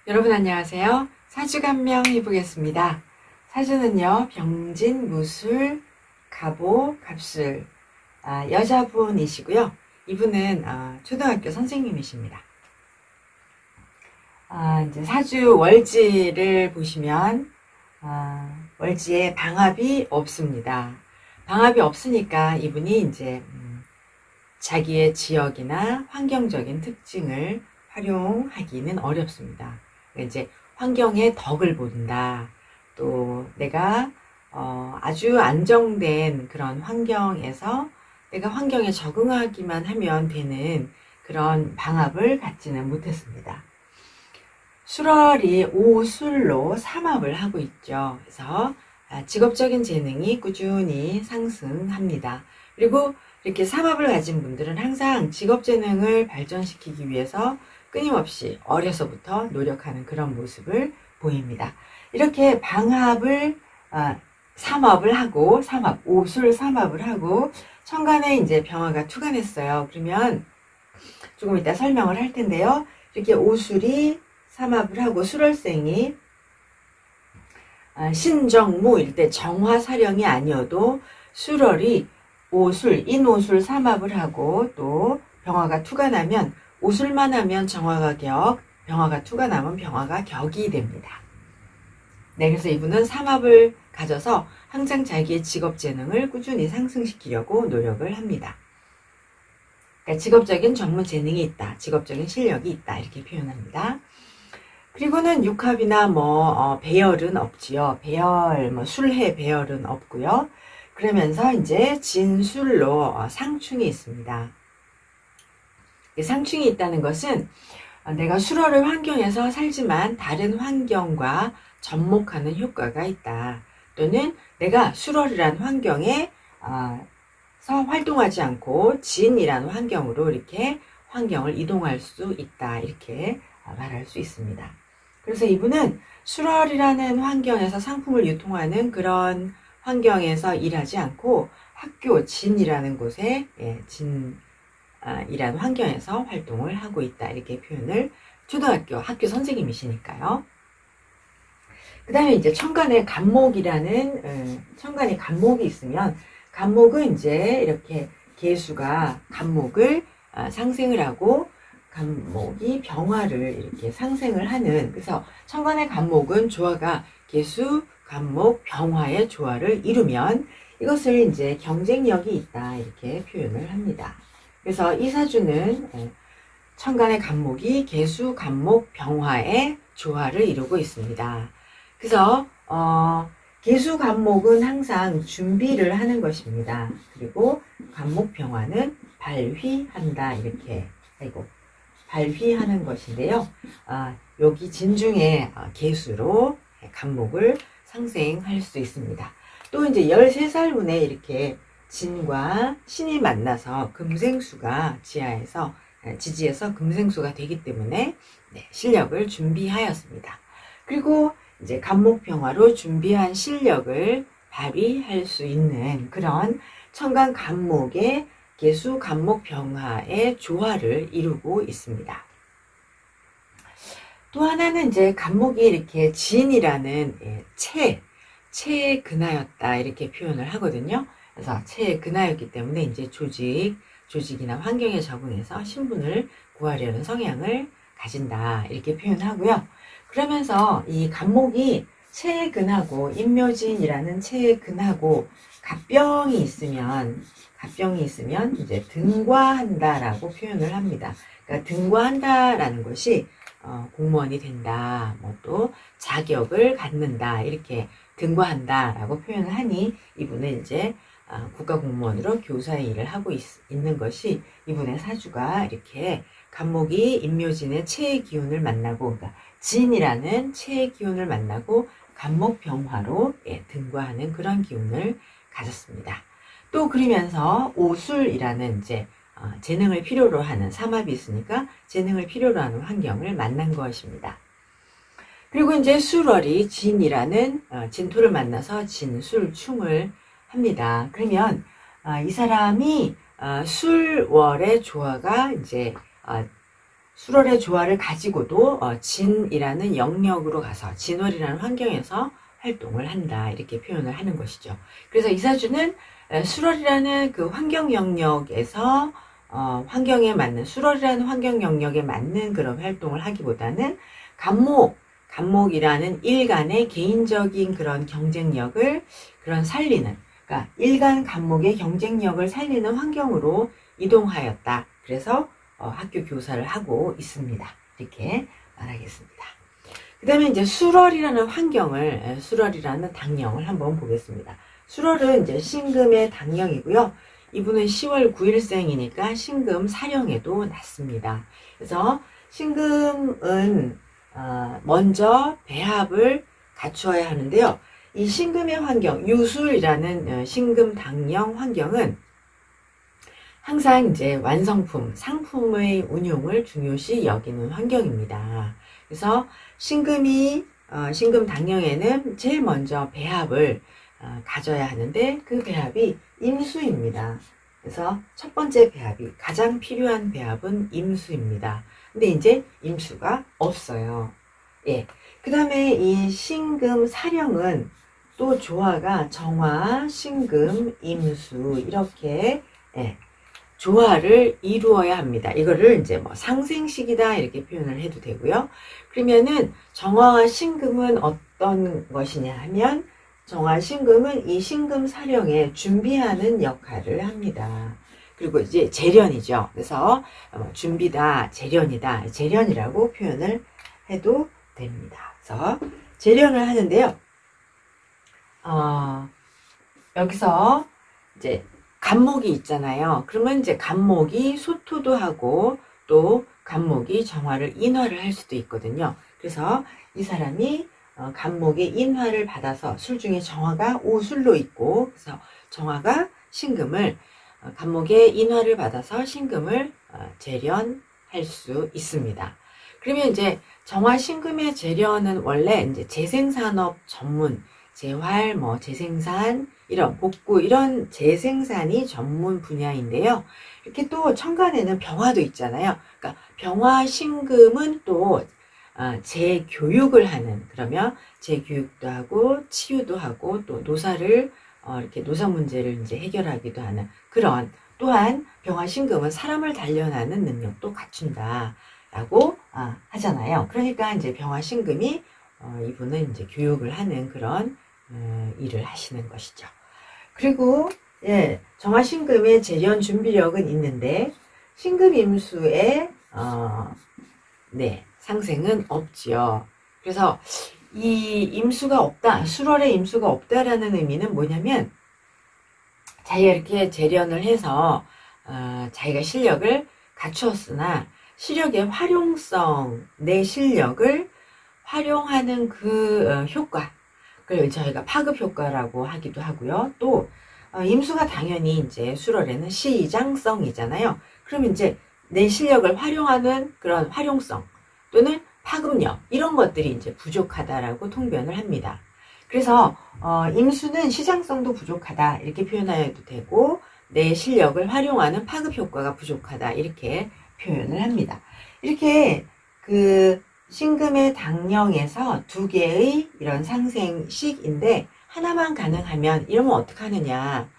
여러분 안녕하세요. 사주 간명 해보겠습니다. 사주는요, 병진, 무술, 갑오, 갑술, 여자분이시고요. 이분은 초등학교 선생님이십니다. 이제 사주 월지를 보시면 월지에 방합이 없습니다. 방합이 없으니까 이분이 이제 자기의 지역이나 환경적인 특징을 활용하기는 어렵습니다. 이제 환경의 덕을 본다. 또 내가 아주 안정된 그런 환경에서 내가 환경에 적응하기만 하면 되는 그런 방합을 갖지는 못했습니다. 술월이 오술로 삼합을 하고 있죠. 그래서 직업적인 재능이 꾸준히 상승합니다. 그리고 이렇게 삼합을 가진 분들은 항상 직업 재능을 발전시키기 위해서 끊임없이 어려서부터 노력하는 그런 모습을 보입니다. 이렇게 방합을 삼합을 하고 오술 삼합을 하고 천간에 이제 병화가 투간했어요. 그러면 조금 이따 설명을 할 텐데요. 이렇게 오술이 삼합을 하고 술월생이 신정무일 때 정화사령이 아니어도 술월이 오술, 인오술 삼합을 하고 또 병화가 투간하면 오술만 하면 정화가 격, 병화가 투간하면 병화가 격이 됩니다. 네, 그래서 이분은 삼합을 가져서 항상 자기의 직업 재능을 꾸준히 상승시키려고 노력을 합니다. 그러니까 직업적인 전문 재능이 있다, 직업적인 실력이 있다 이렇게 표현합니다. 그리고는 육합이나 배열은 없지요. 배열, 술해 배열은 없고요. 그러면서 이제 진술로 상충이 있습니다. 상충이 있다는 것은 내가 술월의 환경에서 살지만 다른 환경과 접목하는 효과가 있다. 또는 내가 술월이라는 환경에 활동하지 않고 진이라는 환경으로 이렇게 환경을 이동할 수 있다. 이렇게 말할 수 있습니다. 그래서 이분은 술월이라는 환경에서 상품을 유통하는 그런 환경에서 일하지 않고 학교 진이라는 곳에 이라는 환경에서 활동을 하고 있다. 이렇게 표현을 초등학교 학교 선생님이시니까요. 그 다음에 이제 천간에 간목이라는 천간에 간목이 있으면 간목은 이제 이렇게 계수가 간목을 상생을 하고 간목이 병화를 이렇게 상생을 하는, 그래서 천간의 간목은 조화가 계수, 간목, 병화의 조화를 이루면 이것을 이제 경쟁력이 있다 이렇게 표현을 합니다. 그래서 이 사주는 천간의 간목이 계수, 간목, 병화의 조화를 이루고 있습니다. 그래서 계수, 간목은 항상 준비를 하는 것입니다. 그리고 간목, 병화는 발휘한다 이렇게 발휘하는 것인데요. 여기 진중에 계수로 간목을 상생할 수 있습니다. 또 이제 13살 분에 이렇게 진과 신이 만나서 금생수가 지지에서 금생수가 되기 때문에 실력을 준비하였습니다. 그리고 이제 간목병화로 준비한 실력을 발휘할 수 있는 그런 천간 간목의 계수 간목 병화의 조화를 이루고 있습니다. 또 하나는 이제 간목이 이렇게 진이라는 체에 근하였다 이렇게 표현을 하거든요. 그래서 체에 근하였기 때문에 이제 조직이나 환경에 적응해서 신분을 구하려는 성향을 가진다 이렇게 표현하고요. 그러면서 이 간목이 체에 근하고 인묘진이라는 체에 근하고 갑병이 있으면 이제 등과한다라고 표현을 합니다. 그러니까 등과한다라는 것이 공무원이 된다, 또 자격을 갖는다 이렇게 등과한다라고 표현을 하니 이분은 이제 국가공무원으로 교사의 일을 하고 있는 것이 이분의 사주가 이렇게 간목이 인묘진의 체의 기운을 만나고, 그러니까 진이라는 체의 기운을 만나고 간목병화로 등과하는 그런 기운을 가졌습니다. 또 그러면서 오술이라는 이제 재능을 필요로 하는 삼합이 있으니까 재능을 필요로 하는 환경을 만난 것입니다. 그리고 이제 술월이 진이라는 진토를 만나서 진술충을 합니다. 그러면 이 사람이 술월의 조화가 이제 수월의 조화를 가지고도 진이라는 영역으로 가서 진월이라는 환경에서 활동을 한다 이렇게 표현을 하는 것이죠. 그래서 이 사주는 수월이라는 그 환경 영역에서 환경에 맞는 수월이라는 환경 영역에 맞는 그런 활동을 하기보다는 간목이라는 일간의 개인적인 그런 경쟁력을 살리는, 그러니까 일간 간목의 경쟁력을 살리는 환경으로 이동하였다. 그래서 학교 교사를 하고 있습니다. 이렇게 말하겠습니다. 그 다음에 이제 수월이라는 환경을, 수월이라는 당령을 한번 보겠습니다. 수월은 이제 신금의 당령이고요. 이분은 10월 9일생이니까 신금 사령에도 났습니다. 그래서 신금은 먼저 배합을 갖추어야 하는데요. 이 신금의 환경, 유술이라는 신금 당령 환경은 항상 이제 완성품, 상품의 운용을 중요시 여기는 환경입니다. 그래서 신금 당령에는 제일 먼저 배합을 가져야 하는데 그 배합이 임수입니다. 그래서 첫 번째 배합이 가장 필요한 배합은 임수입니다. 근데 이제 임수가 없어요. 예. 그 다음에 이 신금 사령은 또 조화가 정화, 신금, 임수 이렇게 조화를 이루어야 합니다. 이거를 이제 뭐 상생식이다 이렇게 표현을 해도 되고요. 그러면은 정화와 신금은 어떤 것이냐 하면 정화, 신금은 이 신금 사령에 준비하는 역할을 합니다. 그리고 이제 재련이죠. 그래서 준비다, 재련이다, 재련이라고 표현을 해도 됩니다. 그래서 재련을 하는데요. 여기서 이제 간목이 있잖아요. 그러면 이제 간목이 소토도 하고 또 간목이 정화를 인화를 할 수도 있거든요. 그래서 이 사람이 간목의 인화를 받아서 술 중에 정화가 오술로 있고, 그래서 정화가 신금을 간목의 인화를 받아서 신금을 재련할 수 있습니다. 그러면 이제 정화 신금의 재련은 원래 이제 재생산업 전문, 재활, 재생산, 이런 복구, 이런 재생산이 전문 분야인데요. 이렇게 또 천간에는 병화도 있잖아요. 그러니까 병화 신금은 또 재교육을 하는, 그러면 재교육도 하고 치유도 하고 또 노사를 이렇게 노사 문제를 이제 해결하기도 하는 그런, 또한 병화 신금은 사람을 단련하는 능력도 갖춘다라고 하잖아요. 그러니까 이제 병화 신금이 이분은 이제 교육을 하는 그런 일을 하시는 것이죠. 그리고 정화 신금의 재련 준비력은 있는데 신금 임수의 상생은 없지요. 그래서 이 임수가 없다, 수월의 임수가 없다라는 의미는 뭐냐면 자기가 이렇게 재련을 해서 자기가 실력을 갖추었으나 실력의 활용성, 내 실력을 활용하는 그 효과, 그걸 저희가 파급 효과라고 하기도 하고요. 또 임수가 당연히 이제 수월에는 시장성이잖아요. 그럼 이제 내 실력을 활용하는 그런 활용성 또는 파급력, 이런 것들이 이제 부족하다라고 통변을 합니다. 그래서 임수는 시장성도 부족하다 이렇게 표현해도 되고, 내 실력을 활용하는 파급 효과가 부족하다 이렇게 표현을 합니다. 이렇게 그 신금의 당령에서 두 개의 이런 상생식인데 하나만 가능하면 이러면 어떻게 하느냐,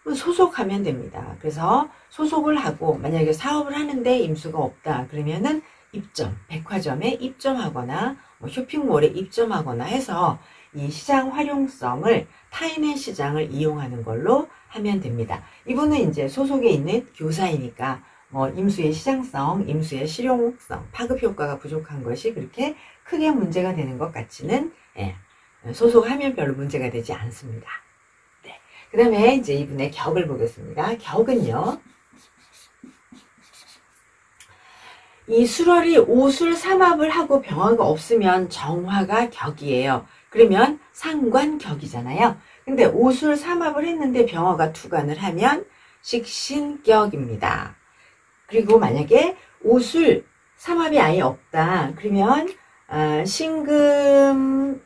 소속하면 됩니다. 그래서 소속을 하고 만약에 사업을 하는데 임수가 없다 그러면은 입점, 백화점에 입점하거나 쇼핑몰에 입점하거나 해서 이 시장 활용성을, 타인의 시장을 이용하는 걸로 하면 됩니다. 이분은 이제 소속에 있는 교사이니까 임수의 시장성, 임수의 실용성, 파급 효과가 부족한 것이 그렇게 크게 문제가 되는 것 같지는, 소속하면 별로 문제가 되지 않습니다. 그 다음에 이제 이분의 격을 보겠습니다. 격은요, 이 수월이 오술 삼합을 하고 병화가 없으면 정화가 격이에요. 그러면 상관격이잖아요. 근데 오술 삼합을 했는데 병화가 투관을 하면 식신격입니다. 그리고 만약에 오술 삼합이 아예 없다 그러면 신금이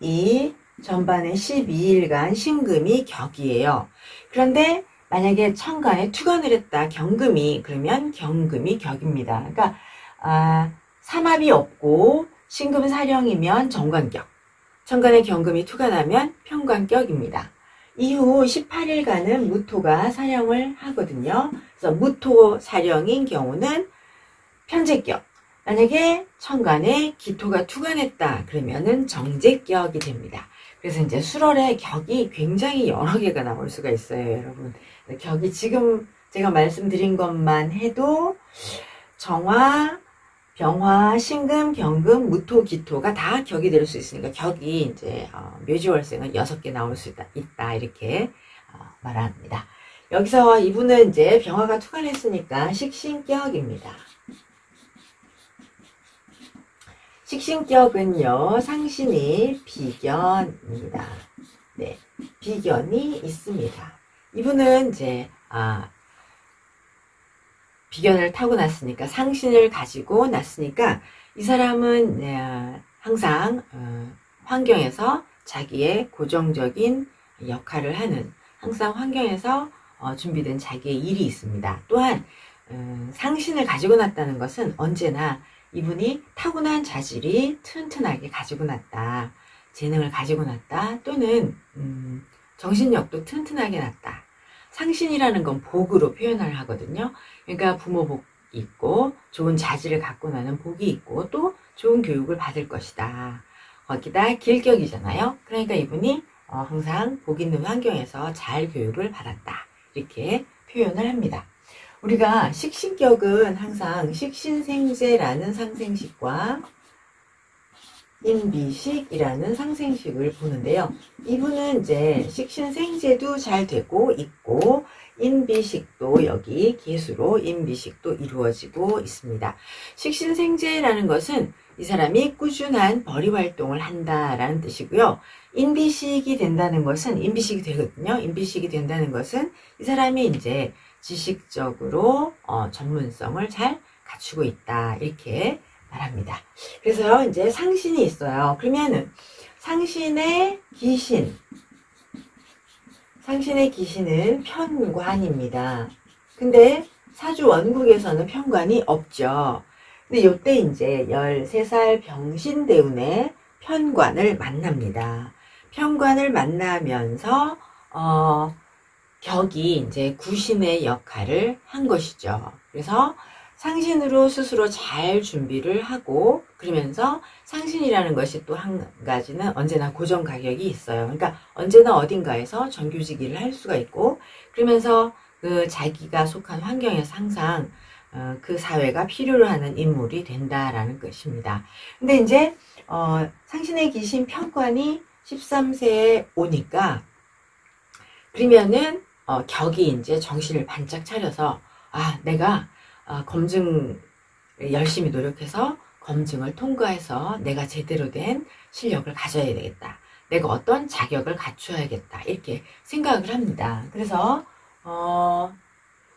전반에 12일간 신금이 격이에요. 그런데 만약에 천간에 투관을 했다 경금이, 그러면 경금이 격입니다. 그러니까 삼합이 없고 신금사령이면 정관격, 천간에 경금이 투가 나면 편관격입니다. 이후 18일간은 무토가 사령을 하거든요. 그래서 무토 사령인 경우는 편제격, 만약에 천간에 기토가 투가 냈다 그러면은 정제격이 됩니다. 그래서 이제 수월의 격이 굉장히 여러 개가 나올 수가 있어요, 여러분. 격이 지금 제가 말씀드린 것만 해도 정화, 병화, 신금, 경금, 무토, 기토가 다 격이 될 수 있으니까 격이 이제 묘지월생은 6개 나올 수 있다 이렇게 말합니다. 여기서 이분은 이제 병화가 투가 냈으니까 식신격입니다. 식신격은요, 상신이 비견입니다. 네, 비견이 있습니다. 이분은 이제, 비견을 타고 났으니까, 상신을 가지고 났으니까, 이 사람은 항상, 환경에서 자기의 고정적인 역할을 하는, 항상 환경에서 준비된 자기의 일이 있습니다. 또한, 상신을 가지고 났다는 것은 언제나 이분이 타고난 자질이 튼튼하게 가지고 났다. 재능을 가지고 났다. 또는 정신력도 튼튼하게 났다. 상신이라는 건 복으로 표현을 하거든요. 그러니까 부모 복이 있고 좋은 자질을 갖고 나는 복이 있고 또 좋은 교육을 받을 것이다. 거기다 길격이잖아요. 그러니까 이분이 항상 복 있는 환경에서 잘 교육을 받았다. 이렇게 표현을 합니다. 우리가 식신격은 항상 식신생제라는 상생식과 인비식이라는 상생식을 보는데요. 이분은 이제 식신생제도 잘 되고 있고 인비식도 여기 기수로 인비식도 이루어지고 있습니다. 식신생제라는 것은 이 사람이 꾸준한 벌이활동을 한다라는 뜻이고요. 인비식이 된다는 것은 인비식이 되거든요. 인비식이 된다는 것은 이 사람이 이제 지식적으로 전문성을 잘 갖추고 있다 이렇게 말합니다. 그래서요 이제 상신이 있어요. 그러면은 상신의 기신은 편관입니다. 근데 사주 원국에서는 편관이 없죠. 근데 요때 이제 13살 병신대운에 편관을 만납니다. 편관을 만나면서 격이 이제 구신의 역할을 한 것이죠. 그래서 상신으로 스스로 잘 준비를 하고 그러면서 상신이라는 것이 또 한 가지는 언제나 고정 가격이 있어요. 그러니까 언제나 어딘가에서 정규직 일을 할 수가 있고 그러면서 그 자기가 속한 환경에서 항상 그 사회가 필요로 하는 인물이 된다라는 것입니다. 근데 이제 상신의 기신 편관이 13세에 오니까 그러면은 격이 이제 정신을 반짝 차려서 내가 검증 열심히 노력해서 검증을 통과해서 내가 제대로 된 실력을 가져야 되겠다. 내가 어떤 자격을 갖추어야겠다. 이렇게 생각을 합니다. 그래서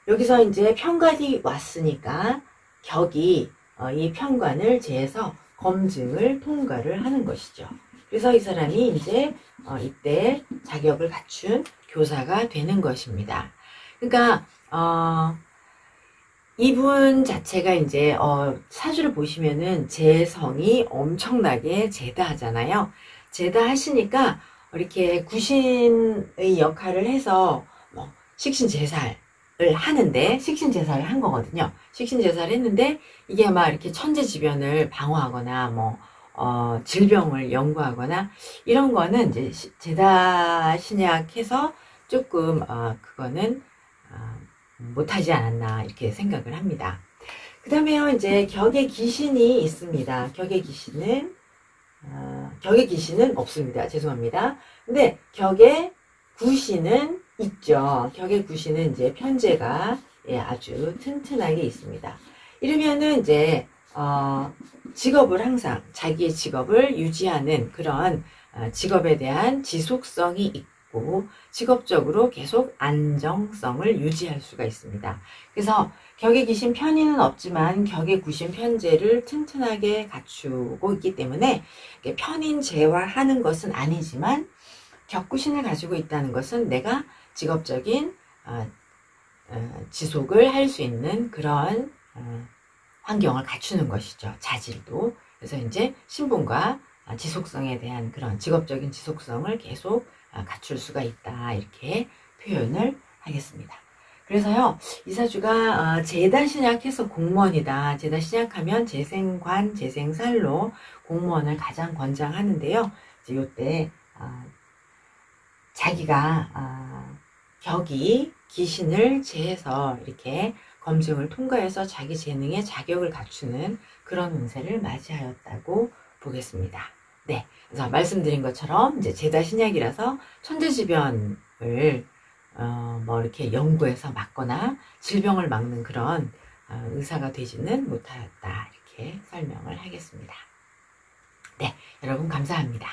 여기서 이제 편관이 왔으니까 격이 이 편관을 제해서 검증을 통과를 하는 것이죠. 그래서 이 사람이 이제 이때 자격을 갖춘 교사가 되는 것입니다. 그러니까 이분 자체가 이제 사주를 보시면은 재성이 엄청나게 제다하잖아요. 제다하시니까 이렇게 구신의 역할을 해서 식신제살을 하는데 식신제살을 한 거거든요. 식신제살을 했는데 이게 막 이렇게 천재지변을 방어하거나 질병을 연구하거나 이런 거는 이제 제다 신약해서 조금 그거는 못하지 않았나 이렇게 생각을 합니다. 그 다음에요 이제 격의 기신이 있습니다. 격의 기신은 없습니다. 죄송합니다. 근데 격의 구신은 있죠. 격의 구신은 이제 편제가 아주 튼튼하게 있습니다. 이러면은 이제 직업을 항상 자기의 직업을 유지하는 그런 직업에 대한 지속성이 있고 직업적으로 계속 안정성을 유지할 수가 있습니다. 그래서 격의 기신 편의는 없지만 격의 구신 편제를 튼튼하게 갖추고 있기 때문에 편인제화하는 것은 아니지만 격구신을 가지고 있다는 것은 내가 직업적인 지속을 할 수 있는 그런 환경을 갖추는 것이죠. 자질도. 그래서 이제 신분과 지속성에 대한 그런 직업적인 지속성을 계속 갖출 수가 있다. 이렇게 표현을 하겠습니다. 그래서요, 이사주가 재다 신약해서 공무원이다. 재다 신약하면 재생관, 재생살로 공무원을 가장 권장하는데요. 이제 요때 자기가 격이 기신을 제해서 이렇게 검증을 통과해서 자기 재능에 자격을 갖추는 그런 운세를 맞이하였다고 보겠습니다. 네, 그래서 말씀드린 것처럼 이제 재다 신약이라서 천재지변을 뭐 이렇게 연구해서 막거나 질병을 막는 그런 의사가 되지는 못하였다. 이렇게 설명을 하겠습니다. 네, 여러분 감사합니다.